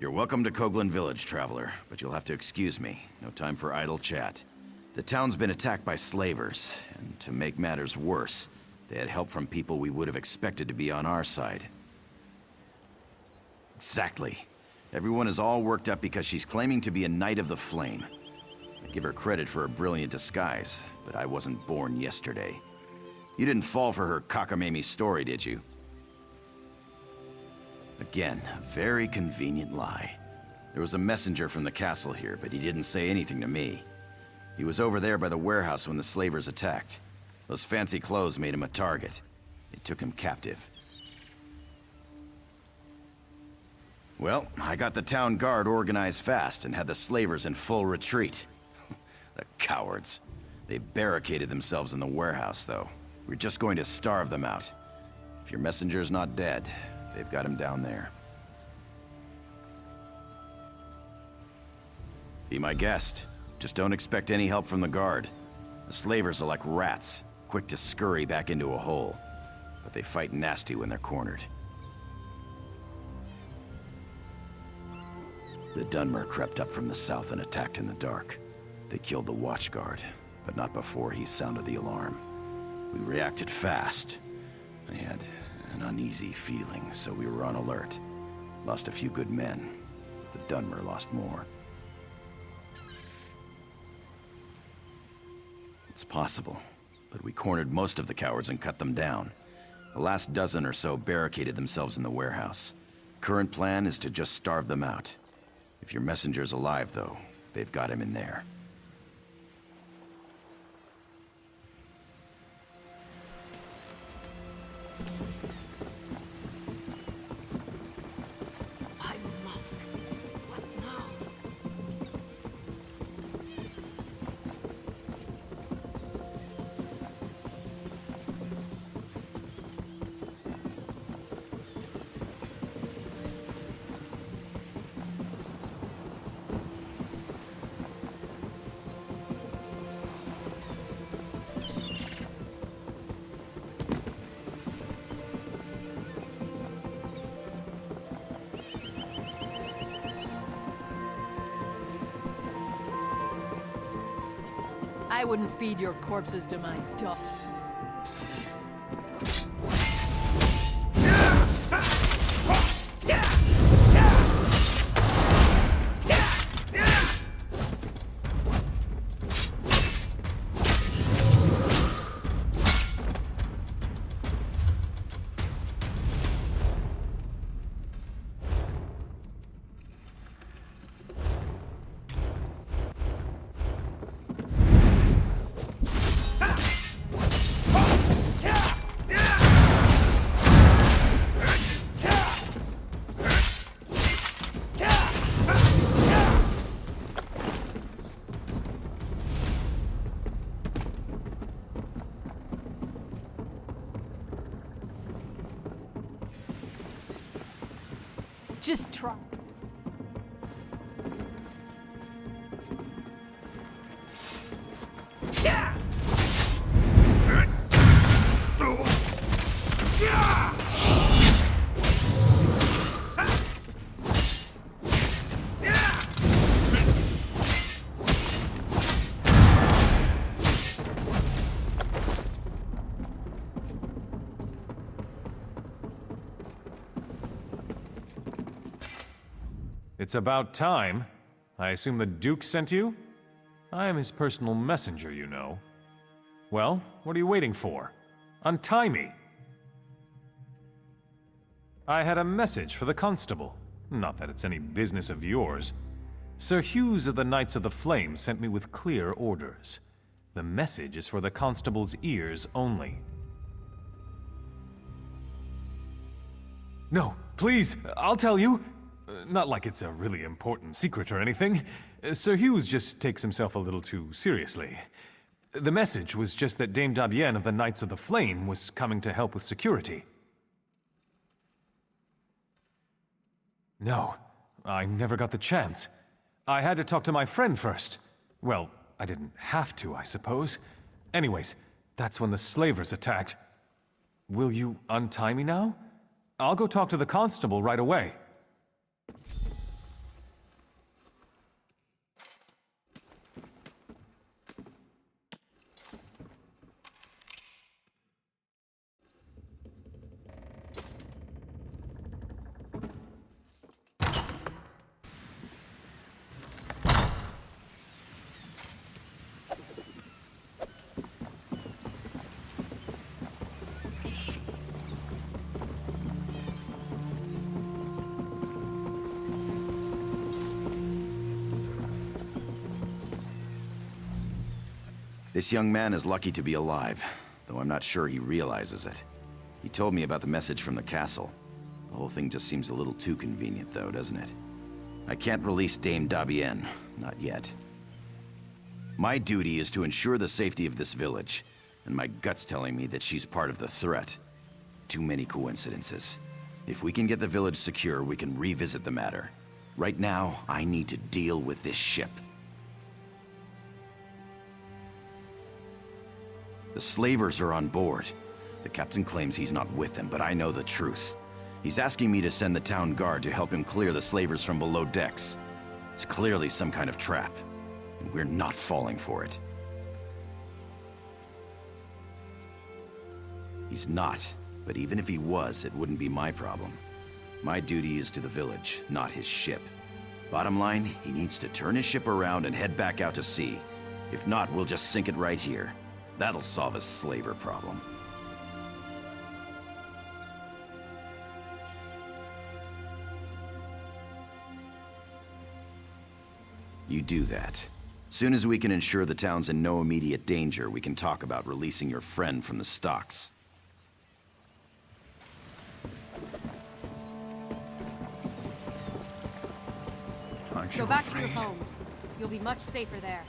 You're welcome to Koglin Village, traveler, but you'll have to excuse me. No time for idle chat. The town's been attacked by slavers, and to make matters worse, they had help from people we would have expected to be on our side. Exactly. Everyone is all worked up because she's claiming to be a Knight of the Flame. I give her credit for a brilliant disguise, but I wasn't born yesterday. You didn't fall for her cockamamie story, did you? Again, a very convenient lie. There was a messenger from the castle here, but he didn't say anything to me. He was over there by the warehouse when the slavers attacked. Those fancy clothes made him a target. They took him captive. Well, I got the town guard organized fast and had the slavers in full retreat. The cowards. They barricaded themselves in the warehouse, though. We're just going to starve them out. If your messenger's not dead, they've got him down there. Be my guest. Just don't expect any help from the guard. The slavers are like rats, quick to scurry back into a hole. But they fight nasty when they're cornered. The Dunmer crept up from the south and attacked in the dark. They killed the watchguard, but not before he sounded the alarm. We reacted fast. I had an uneasy feeling, so we were on alert. Lost a few good men. The Dunmer lost more. It's possible, but we cornered most of the cowards and cut them down. The last dozen or so barricaded themselves in the warehouse. Current plan is to just starve them out. If your messenger's alive, though, they've got him in there. By Mother, what now? I wouldn't feed your corpses to my dog. Just try. It's about time. I assume the Duke sent you? I am his personal messenger, you know. Well, what are you waiting for? Untie me! I had a message for the constable. Not that it's any business of yours. Sir Hughes of the Knights of the Flame sent me with clear orders. The message is for the constable's ears only. No, please, I'll tell you! Not like it's a really important secret or anything. Sir Hughes just takes himself a little too seriously. The message was just that Dame Dabienne of the Knights of the Flame was coming to help with security. No, I never got the chance. I had to talk to my friend first. Well, I didn't have to, I suppose. Anyways, that's when the slavers attacked. Will you untie me now? I'll go talk to the constable right away. This young man is lucky to be alive, though I'm not sure he realizes it. He told me about the message from the castle. The whole thing just seems a little too convenient, though, doesn't it? I can't release Dame Dabienne, not yet. My duty is to ensure the safety of this village, and my gut's telling me that she's part of the threat. Too many coincidences. If we can get the village secure, we can revisit the matter. Right now, I need to deal with this ship. The slavers are on board. The captain claims he's not with them, but I know the truth. He's asking me to send the town guard to help him clear the slavers from below decks. It's clearly some kind of trap, and we're not falling for it. He's not, but even if he was, it wouldn't be my problem. My duty is to the village, not his ship. Bottom line, he needs to turn his ship around and head back out to sea. If not, we'll just sink it right here. That'll solve his slaver problem. You do that. Soon as we can ensure the town's in no immediate danger, we can talk about releasing your friend from the stocks. Aren't you Go back to afraid? your homes. You'll be much safer there.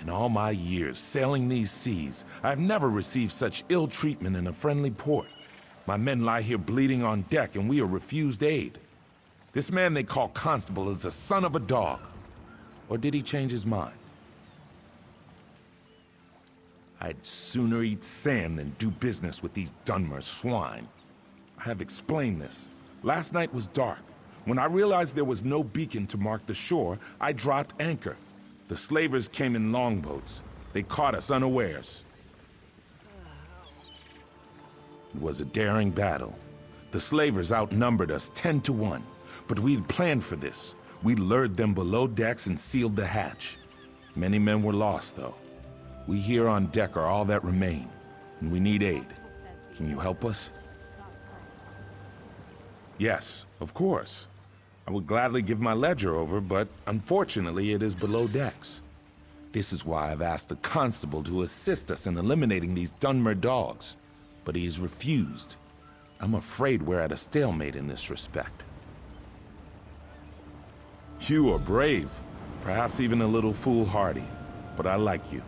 In all my years sailing these seas, I've never received such ill treatment in a friendly port. My men lie here bleeding on deck and we are refused aid. This man they call Constable is the son of a dog. Or did he change his mind? I'd sooner eat sand than do business with these Dunmer swine. I have explained this. Last night was dark. When I realized there was no beacon to mark the shore, I dropped anchor. The slavers came in longboats. They caught us unawares. It was a daring battle. The slavers outnumbered us 10 to 1, but we'd planned for this. We lured them below decks and sealed the hatch. Many men were lost, though. We here on deck are all that remain, and we need aid. Can you help us? Yes, of course. I would gladly give my ledger over, but unfortunately it is below decks. This is why I've asked the constable to assist us in eliminating these Dunmer dogs, but he has refused. I'm afraid we're at a stalemate in this respect. You are brave, perhaps even a little foolhardy, but I like you.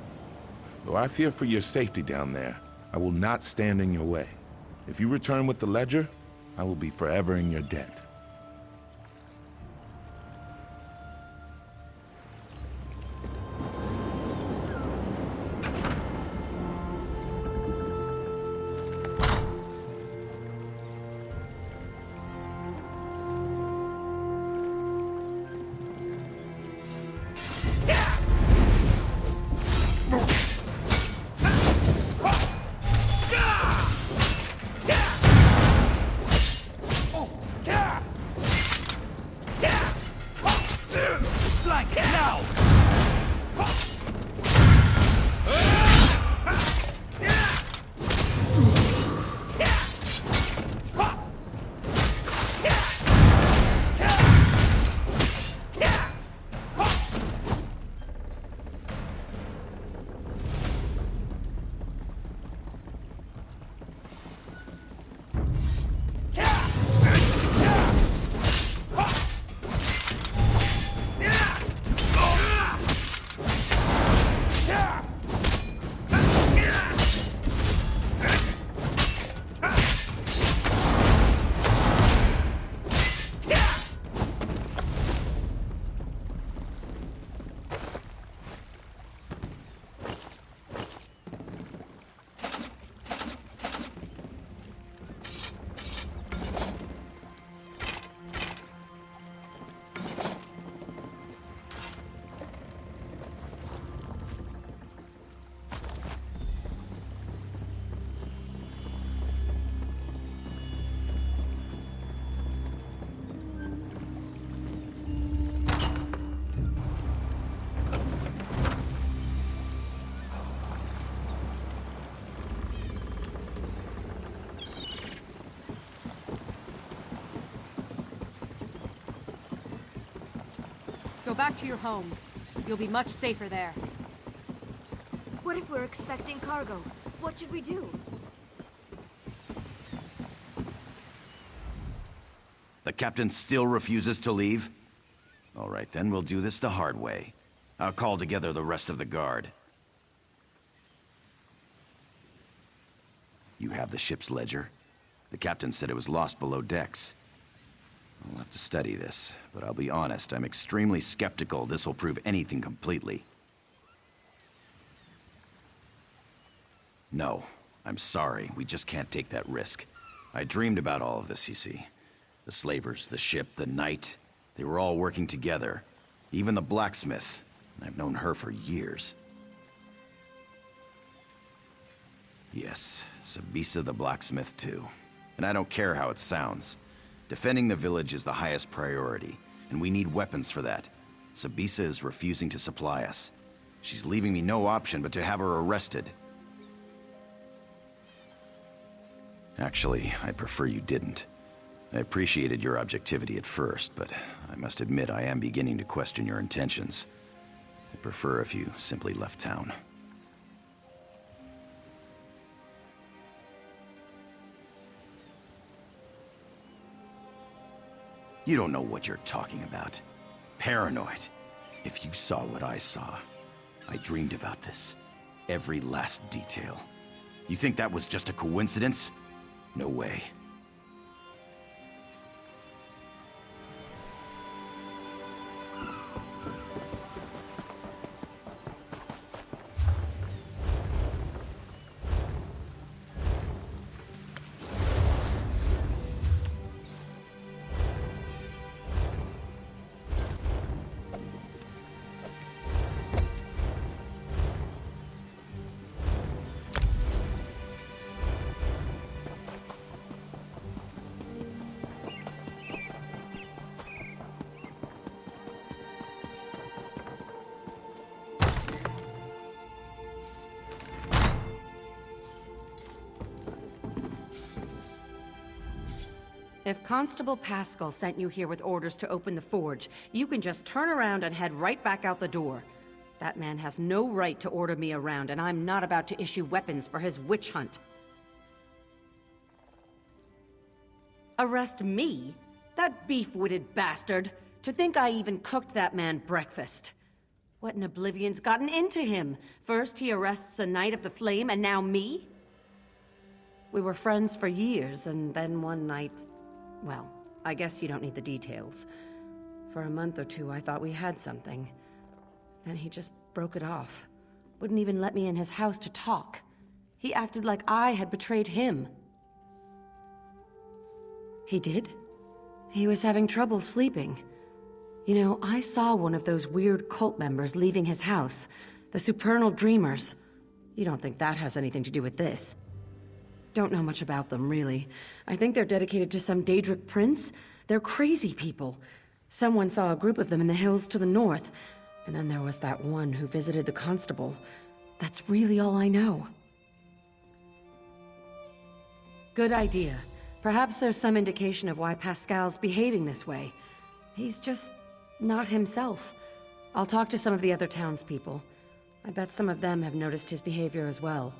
Though I fear for your safety down there, I will not stand in your way. If you return with the ledger, I will be forever in your debt. back to your homes. You'll be much safer there. What if we're expecting cargo? What should we do? The captain still refuses to leave? All right, then we'll do this the hard way. I'll call together the rest of the guard. You have the ship's ledger? The captain said it was lost below decks. I'll have to study this, but I'll be honest, I'm extremely skeptical this will prove anything completely. No, I'm sorry, we just can't take that risk. I dreamed about all of this, you see. The slavers, the ship, the knight, they were all working together. Even the blacksmith. I've known her for years. Yes, Sabisa the blacksmith too. And I don't care how it sounds. Defending the village is the highest priority, and we need weapons for that. Sabisa is refusing to supply us. She's leaving me no option but to have her arrested. Actually, I'd prefer you didn't. I appreciated your objectivity at first, but I must admit I am beginning to question your intentions. I'd prefer if you simply left town. You don't know what you're talking about. Paranoid. If you saw what I saw, I dreamed about this. Every last detail. You think that was just a coincidence? No way. If Constable Pascal sent you here with orders to open the forge, you can just turn around and head right back out the door. That man has no right to order me around, and I'm not about to issue weapons for his witch hunt. Arrest me? That beef-witted bastard! To think I even cooked that man breakfast. What in oblivion's gotten into him? First he arrests a Knight of the Flame, and now me? We were friends for years, and then one night... Well, I guess you don't need the details. For a month or two, I thought we had something. Then he just broke it off. Wouldn't even let me in his house to talk. He acted like I had betrayed him. He did? He was having trouble sleeping. You know, I saw one of those weird cult members leaving his house. The Supernal Dreamers. You don't think that has anything to do with this? Don't know much about them, really. I think they're dedicated to some Daedric prince. They're crazy people. Someone saw a group of them in the hills to the north. And then there was that one who visited the constable. That's really all I know. Good idea. Perhaps there's some indication of why Pascal's behaving this way. He's just not himself. I'll talk to some of the other townspeople. I bet some of them have noticed his behavior as well.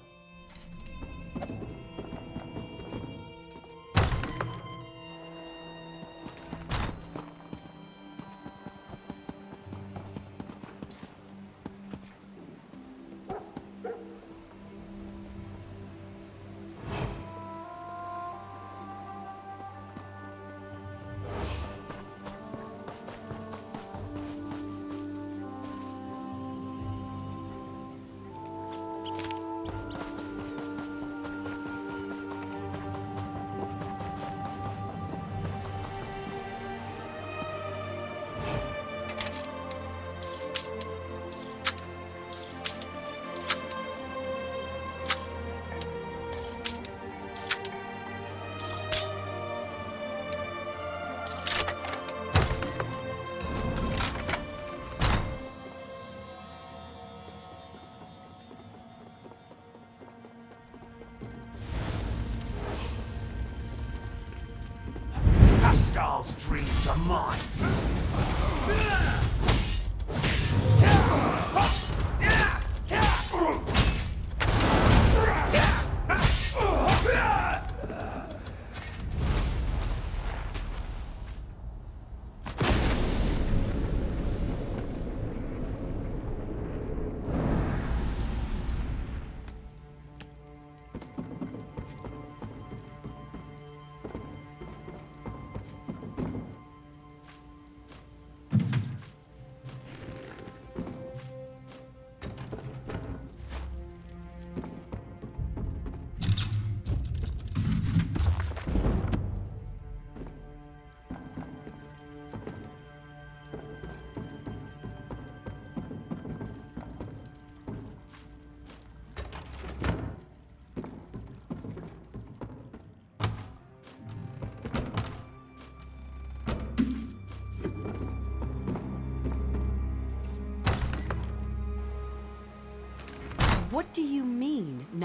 Pascal's dreams are mine.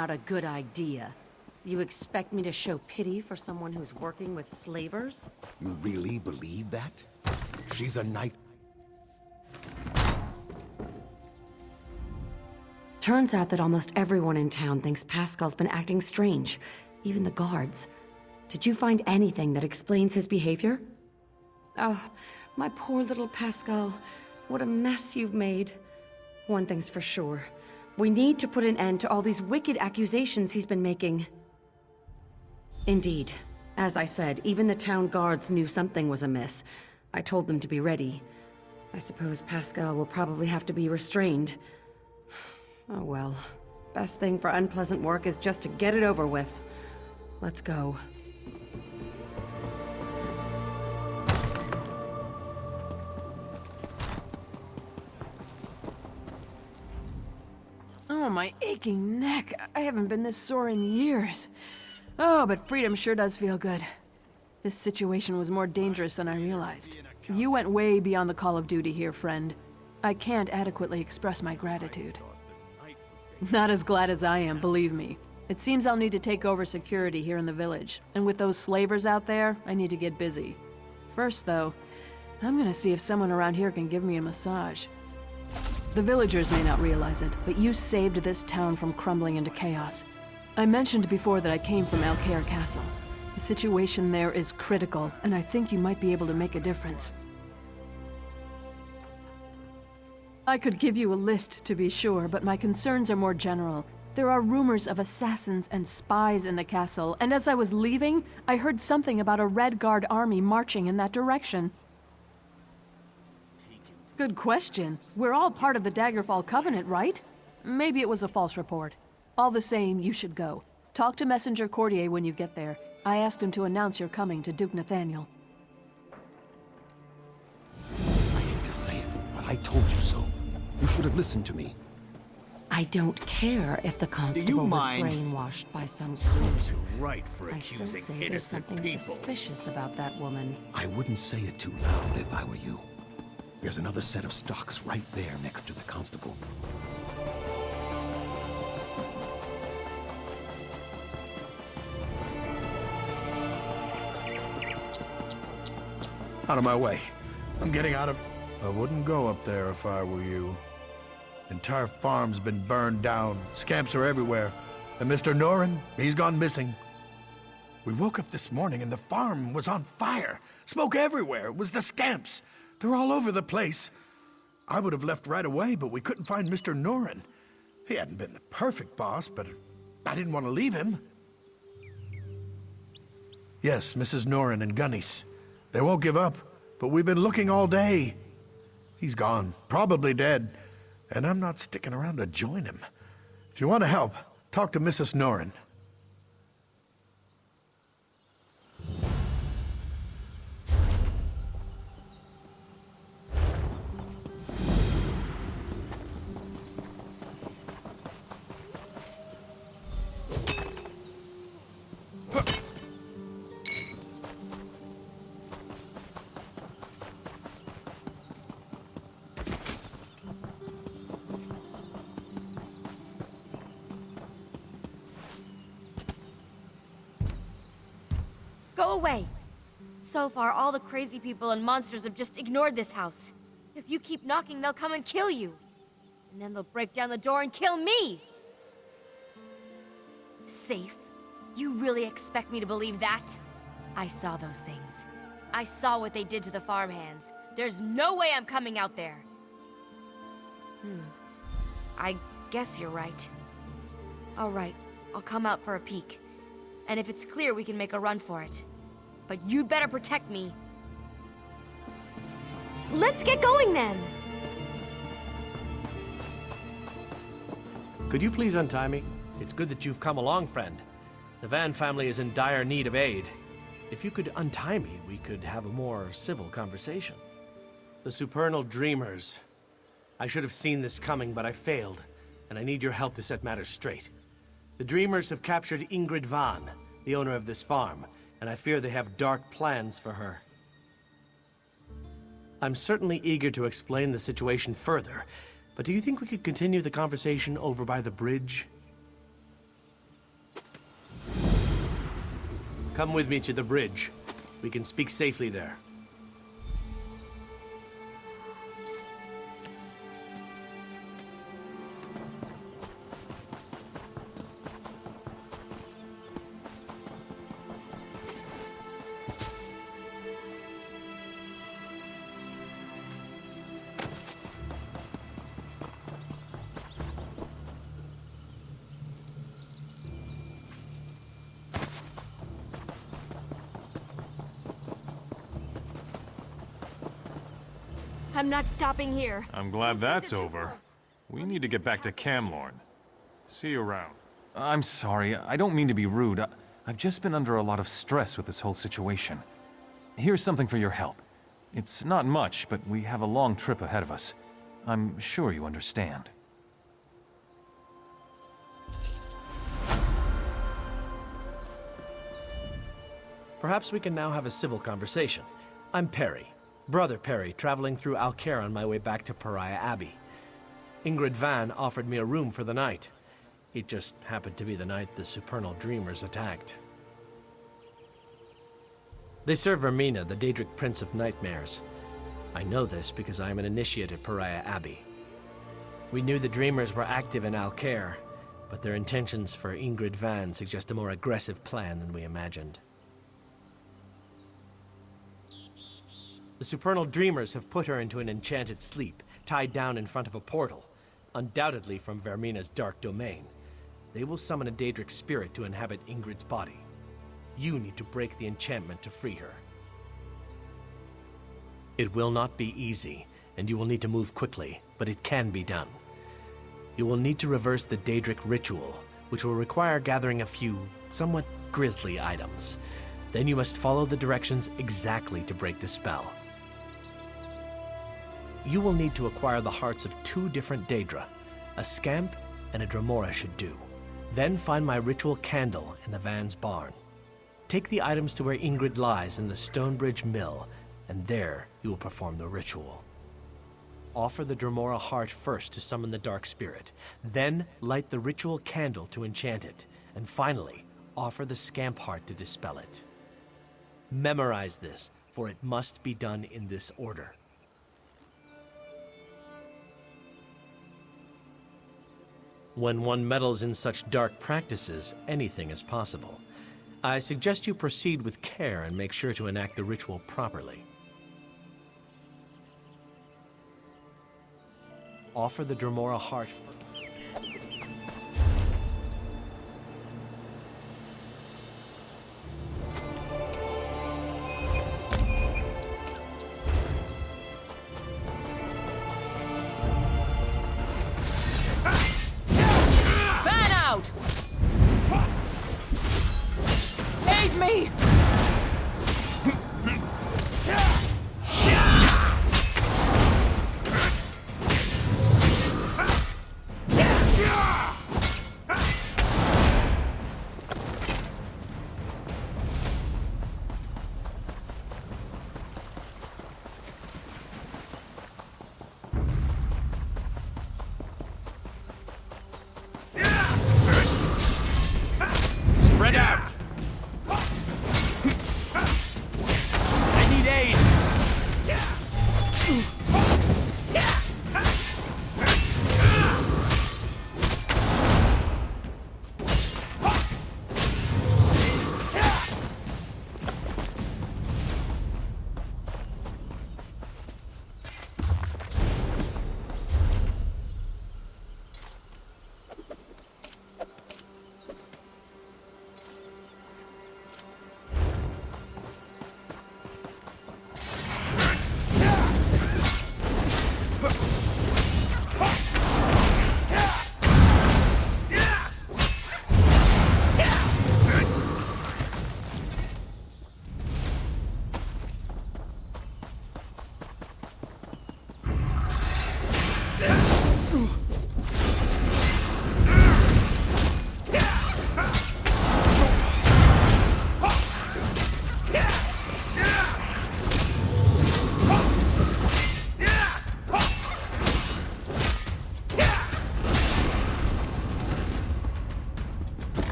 not a good idea. You expect me to show pity for someone who's working with slavers? You really believe that? She's a knight. Turns out that almost everyone in town thinks Pascal's been acting strange. Even the guards. Did you find anything that explains his behavior? Oh, my poor little Pascal. What a mess you've made. One thing's for sure. We need to put an end to all these wicked accusations he's been making. Indeed. As I said, even the town guards knew something was amiss. I told them to be ready. I suppose Pascal will probably have to be restrained. Oh well. Best thing for unpleasant work is just to get it over with. Let's go. Oh, my aching neck. I haven't been this sore in years. Oh, but freedom sure does feel good. This situation was more dangerous than I realized. You went way beyond the call of duty here, friend. I can't adequately express my gratitude. Not as glad as I am, believe me. It seems I'll need to take over security here in the village, and with those slavers out there, I need to get busy. First, though, I'm gonna see if someone around here can give me a massage. The villagers may not realize it, but you saved this town from crumbling into chaos. I mentioned before that I came from Alcair Castle. The situation there is critical, and I think you might be able to make a difference. I could give you a list, to be sure, but my concerns are more general. There are rumors of assassins and spies in the castle, and as I was leaving, I heard something about a Red Guard army marching in that direction. Good question. We're all part of the Daggerfall Covenant, right? Maybe it was a false report. All the same, you should go. Talk to Messenger Courtier when you get there. I asked him to announce your coming to Duke Nathaniel. I hate to say it, but I told you so. You should have listened to me. I don't care if the constable was brainwashed by some cult. Right for I still accusing say there's innocent something people. suspicious about that woman. I wouldn't say it too loud if I were you. There's another set of stocks right there next to the constable. Out of my way. I'm getting out of... I wouldn't go up there if I were you. Entire farm's been burned down. Scamps are everywhere. And Mr. Norin, he's gone missing. We woke up this morning and the farm was on fire. Smoke everywhere. It was the scamps. They're all over the place. I would have left right away, but we couldn't find Mr. Norin. He hadn't been the perfect boss, but I didn't want to leave him. Yes, Mrs. Norin and Gunnies. They won't give up, but we've been looking all day. He's gone, probably dead, and I'm not sticking around to join him. If you want to help, talk to Mrs. Norin. Go away! So far, all the crazy people and monsters have just ignored this house. If you keep knocking, they'll come and kill you. And then they'll break down the door and kill me! Safe? You really expect me to believe that? I saw those things. I saw what they did to the farmhands. There's no way I'm coming out there. I guess you're right. All right, I'll come out for a peek. And if it's clear, we can make a run for it. But you'd better protect me. Let's get going then! Could you please untie me? It's good that you've come along, friend. The Van family is in dire need of aid. If you could untie me, we could have a more civil conversation. The supernal dreamers. I should have seen this coming, but I failed, and I need your help to set matters straight. The dreamers have captured Ingrid Van, the owner of this farm, and I fear they have dark plans for her. I'm certainly eager to explain the situation further, but do you think we could continue the conversation over by the bridge? Come with me to the bridge. We can speak safely there. I'm not stopping here. I'm glad Those that's things are too over. close. We need to get back to Camlorn. See you around. I'm sorry, I don't mean to be rude. I've just been under a lot of stress with this whole situation. Here's something for your help. It's not much, but we have a long trip ahead of us. I'm sure you understand. Perhaps we can now have a civil conversation. I'm Perry, Brother Perry, traveling through Alcaire on my way back to Pariah Abbey. Ingrid Van offered me a room for the night. It just happened to be the night the Supernal Dreamers attacked. They serve Vermina, the Daedric Prince of Nightmares. I know this because I am an initiate at Pariah Abbey. We knew the Dreamers were active in Alcaire, but their intentions for Ingrid Van suggest a more aggressive plan than we imagined. The Supernal Dreamers have put her into an enchanted sleep, tied down in front of a portal, undoubtedly from Vermina's dark domain. They will summon a Daedric spirit to inhabit Ingrid's body. You need to break the enchantment to free her. It will not be easy, and you will need to move quickly, but it can be done. You will need to reverse the Daedric ritual, which will require gathering a few somewhat grisly items. Then you must follow the directions exactly to break the spell. You will need to acquire the hearts of 2 different Daedra. A Scamp and a Dremora should do. Then find my ritual candle in the Van's barn. Take the items to where Ingrid lies in the Stonebridge Mill, and there you will perform the ritual. Offer the Dremora heart first to summon the dark spirit. Then light the ritual candle to enchant it. And finally, offer the Scamp heart to dispel it. Memorize this, for it must be done in this order. When one meddles in such dark practices, anything is possible. I suggest you proceed with care and make sure to enact the ritual properly. Offer the Dremora heart first. Aid me! Spread out!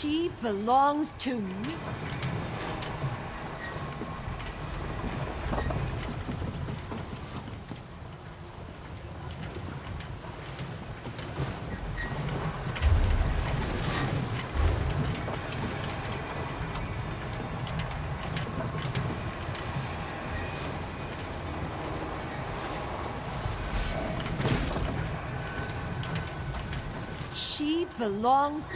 She belongs to me. She belongs.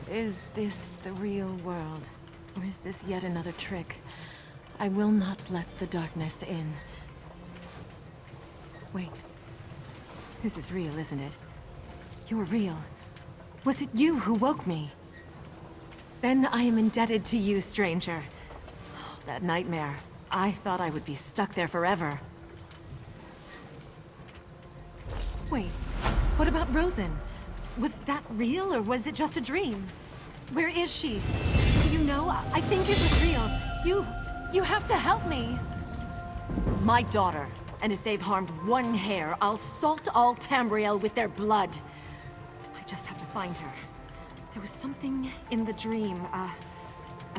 Is this the real world? Or is this yet another trick? I will not let the darkness in. Wait. This is real, isn't it? You're real. Was it you who woke me? Then I am indebted to you, stranger. Oh, that nightmare. I thought I would be stuck there forever. Wait, what about Rosen? Was that real, or was it just a dream? Where is she? Do you know? I think it was real. You have to help me. My daughter. And if they've harmed one hair, I'll salt all Tamriel with their blood. I just have to find her. There was something in the dream, a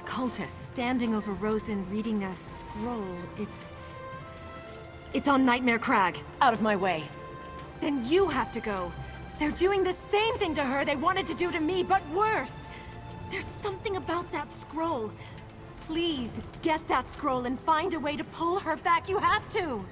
cultist standing over Rosen reading a scroll. It's on Nightmare Crag. Out of my way. Then you have to go. They're doing the same thing to her they wanted to do to me, but worse. There's something about that scroll. Please, get that scroll and find a way to pull her back. You have to!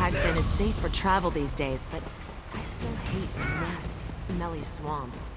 Hagden is safe for travel these days, but I still hate the nasty, smelly swamps.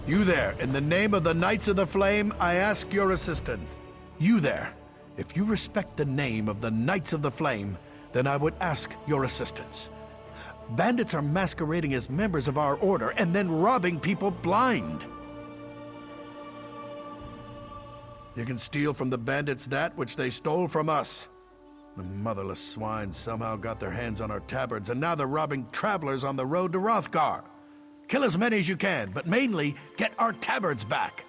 You there, in the name of the Knights of the Flame, I ask your assistance. You there, if you respect the name of the Knights of the Flame, then I would ask your assistance. Bandits are masquerading as members of our order and then robbing people blind. You can steal from the bandits that which they stole from us. The motherless swine somehow got their hands on our tabards, and now they're robbing travelers on the road to Rothgar. Kill as many as you can, but mainly get our tabards back.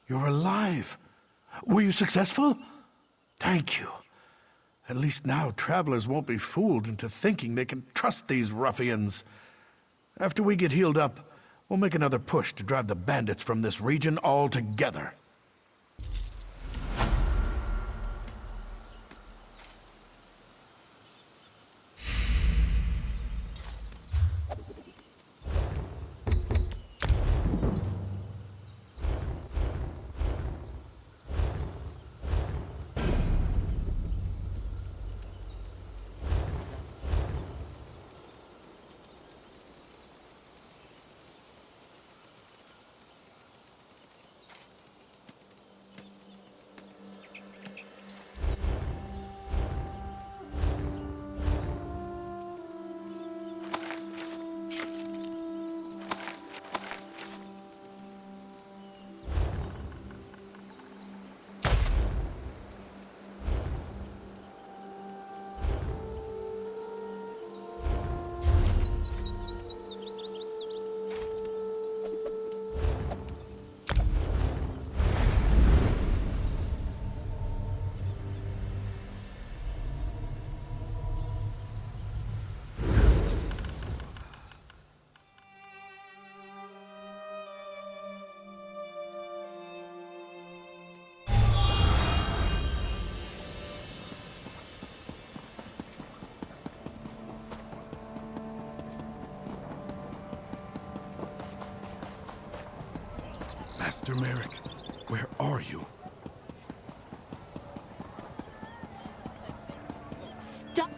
You're alive. Were you successful? Thank Thank you. At least now travelers won't be fooled into thinking they can trust these ruffians. After we get healed up, we'll make another push to drive the bandits from this region altogether. Master Merrick, where are you? Stop!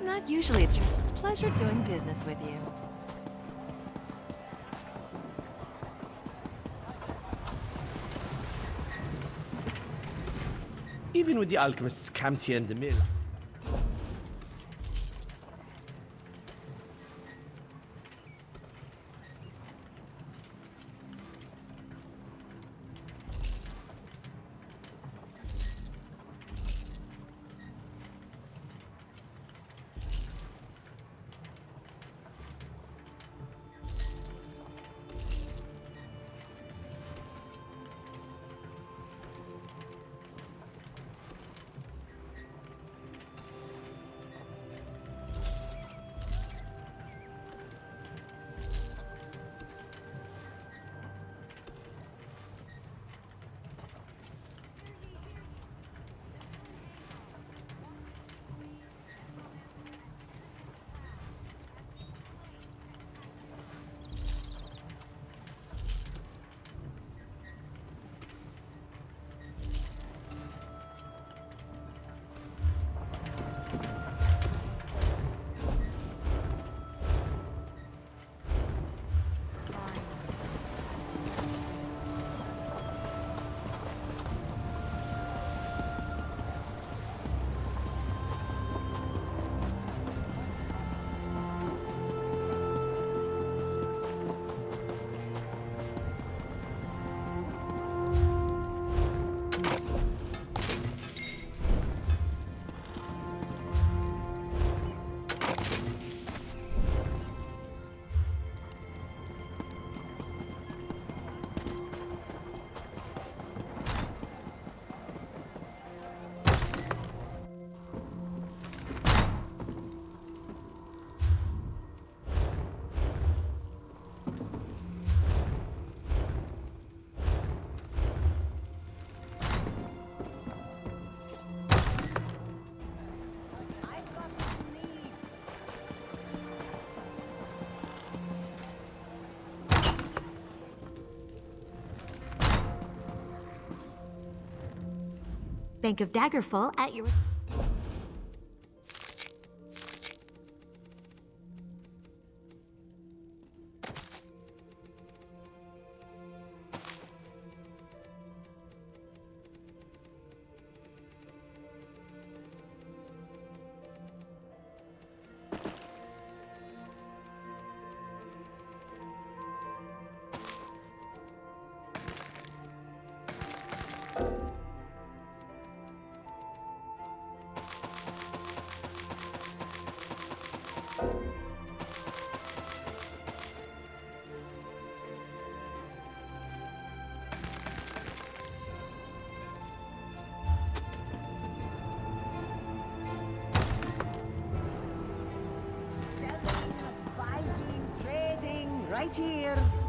Not usually. It's a pleasure doing business with you. Even with the alchemists Kamti and Tamriel. Bank of Daggerfall at your... Right here.